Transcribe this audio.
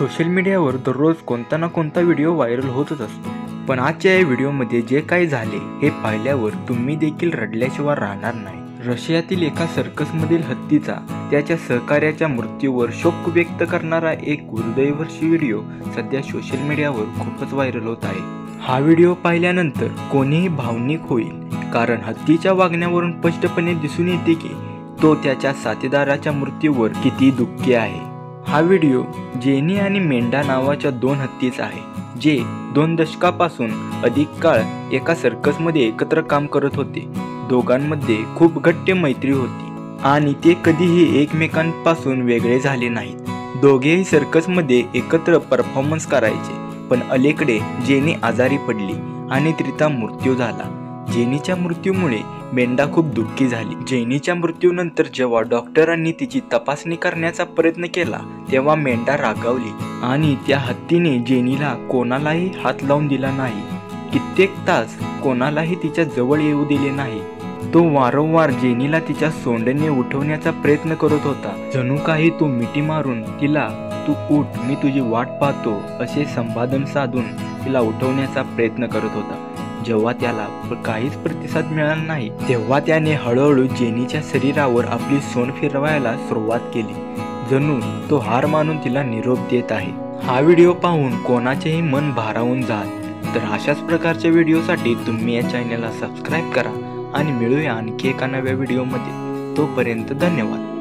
Social मीडियावर दररोज कोणता ना कोणता व्हिडिओ व्हायरल होतच असतो। पण आजच्या या व्हिडिओमध्ये जे काही झाले हे पाहिल्यावर तुम्ही देखील रडल्याशिवाय राहणार नाही। रशियातील एका सर्कसमधील हत्तीचा त्याच्या सहकार्याच्या मृत्यूवर शोक व्यक्त करणारा एक हृदयस्पर्शी व्हिडिओ सध्या सोशल मीडियावर खूपच व्हायरल होत आहे। हा व्हिडिओ पाहिल्यानंतर कोणीही भावनिक होईल, कारण हत्तीच्या वागण्यावरून स्पष्टपणे दिसून येते की तो त्याच्या साथीदाराच्या मृत्यूवर किती दुःखी आहे। हा व्हिडिओ जेनी आणि मेंढा नावाच्या दोन हत्तीचा आहे, जे 2 दशकापासून अधिक काळ एका सर्कसमध्ये एकत्र काम करत होते। दोघांमध्ये खूप घट्ट मैत्री होती आणि ते कधीही एकमेकांपासून वेगळे झाले नाहीत। दोघेही सर्कसमध्ये एकत्र परफॉर्मन्स करायचे, पण अलीकडे जेनी आजारी पडली आणि तिचा मृत्यू झाला। जेनीच्या मृत्यूमुळे मेंढा खूप दुःखी झाली। जेनीच्या मृत्यूनंतर जेव्हा डॉक्टरांनी तिची तपासणी करण्याचा प्रयत्न केला तेव्हा मेंढा रागावली आणि त्या हत्तीने जेनीला कोणालाही हात लावून दिला नाही। कित्येक तास कोणालाही तिच्या जवळ येऊ दिले नाही। तो वारंवार जेनीला तिच्या सोंडने उठवण्याचा प्रयत्न करत होता, जणू काही तो मिठी मारून तिला "तू उठ, मी तुझी वाट पाहतो" असे संवादन साधून तिला उठवण्याचा प्रयत्न करत होता। जेव्हा त्याला काहीच प्रतिसाद मिळाला नाही तेव्हा त्याने हळूहळू जेनीच्या शरीरावर आपली सोंड फिरवायला सुरुवात केली, जणू तो हार मानून तिला निरोप देत आहे। हा व्हिडिओ पाहून कोणाचेही मन भारावून जात। तर अशाच प्रकारच्या व्हिडिओसाठी तुम्ही या चॅनलला सबस्क्राईब करा आणि मिळूया आणखी एका नव्या व्हिडिओमध्ये। तोपर्यंत धन्यवाद।